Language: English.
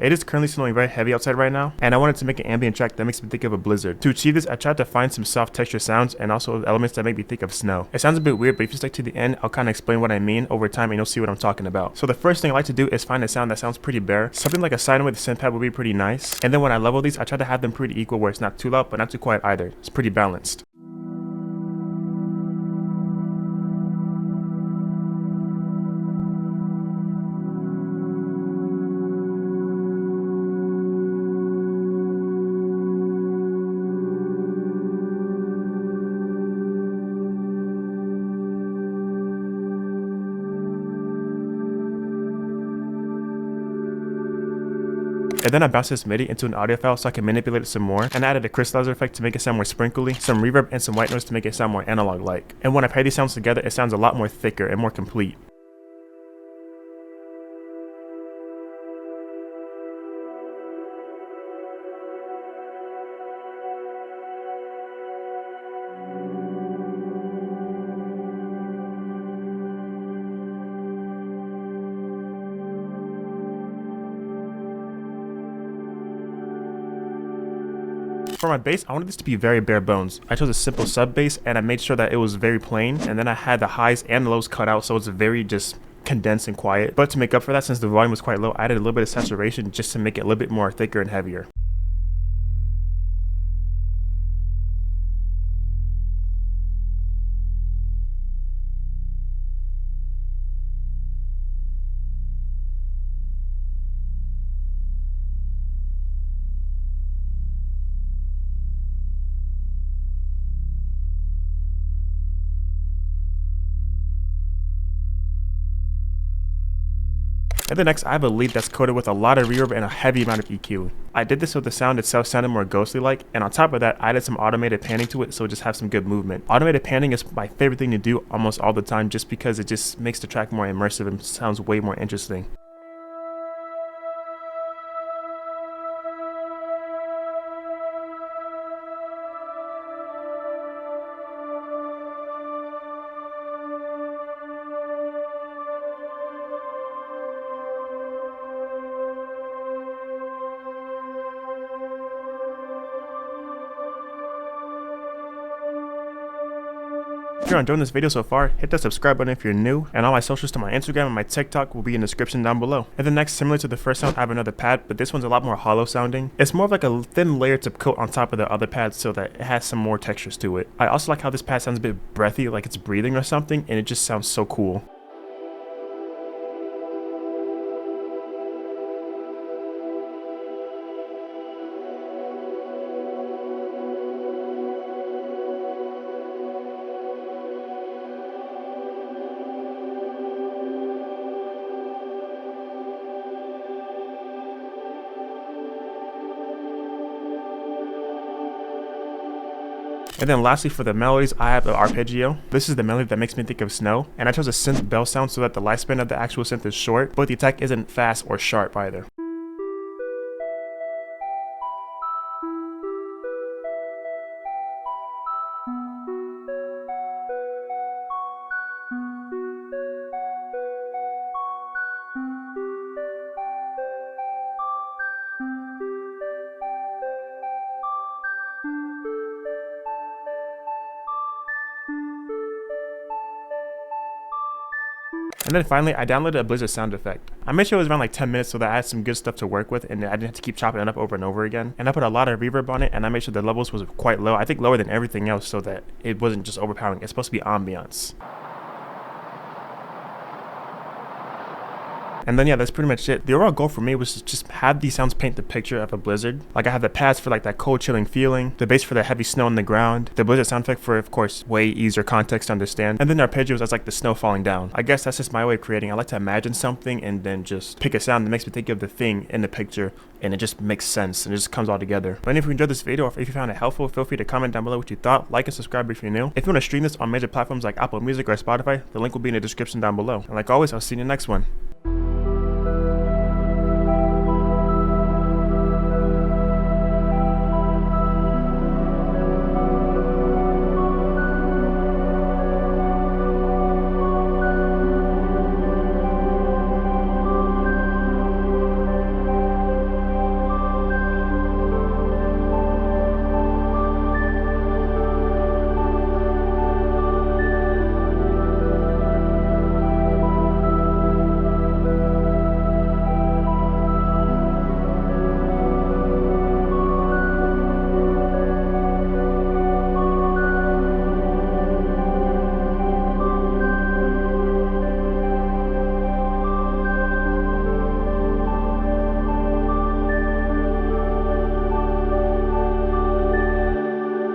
It is currently snowing very heavy outside right now, and I wanted to make an ambient track that makes me think of a blizzard. To achieve this, I tried to find some soft texture sounds and also elements that make me think of snow. It sounds a bit weird, but if you stick to the end, I'll kind of explain what I mean over time and you'll see what I'm talking about. So the first thing I like to do is find a sound that sounds pretty bare. Something like a sine wave synth pad would be pretty nice. And then when I level these, I try to have them pretty equal where it's not too loud but not too quiet either. It's pretty balanced. And then I bounced this MIDI into an audio file so I can manipulate it some more, and I added a crystallizer effect to make it sound more sprinkly, some reverb and some white noise to make it sound more analog-like. And when I pair these sounds together, it sounds a lot more thicker and more complete. For my bass, I wanted this to be very bare bones. I chose a simple sub bass and I made sure that it was very plain, and then I had the highs and the lows cut out so it's very just condensed and quiet. But to make up for that, since the volume was quite low, I added a little bit of saturation just to make it a little bit more thicker and heavier. And then next, I have a lead that's coated with a lot of reverb and a heavy amount of EQ. I did this so the sound itself sounded more ghostly-like, and on top of that, I added some automated panning to it so it just have some good movement. Automated panning is my favorite thing to do almost all the time just because it just makes the track more immersive and sounds way more interesting. If you're enjoying this video so far, hit that subscribe button if you're new, and all my socials to my Instagram and my TikTok will be in the description down below. And then next, similar to the first sound, I have another pad, but this one's a lot more hollow sounding. It's more of like a thin layer to coat on top of the other pads so that it has some more textures to it. I also like how this pad sounds a bit breathy, like it's breathing or something, and it just sounds so cool. And then lastly, for the melodies, I have an arpeggio. This is the melody that makes me think of snow, and I chose a synth bell sound so that the lifespan of the actual synth is short, but the attack isn't fast or sharp either. And then finally, I downloaded a blizzard sound effect. I made sure it was around like 10 minutes so that I had some good stuff to work with and I didn't have to keep chopping it up over and over again. And I put a lot of reverb on it, and I made sure the levels was quite low. I think lower than everything else so that it wasn't just overpowering. It's supposed to be ambiance. And then yeah, that's pretty much it. The overall goal for me was to just have these sounds paint the picture of a blizzard. Like I have the pads for like that cold chilling feeling, the bass for the heavy snow on the ground, the blizzard sound effect for, of course, way easier context to understand, and then the arpeggios as like the snow falling down. I guess that's just my way of creating. I like to imagine something and then just pick a sound that makes me think of the thing in the picture, and it just makes sense and it just comes all together. But if you enjoyed this video or if you found it helpful, feel free to comment down below what you thought, like and subscribe if you're new. If you want to stream this on major platforms like Apple Music or Spotify, the link will be in the description down below. And like always, I'll see you in the next one.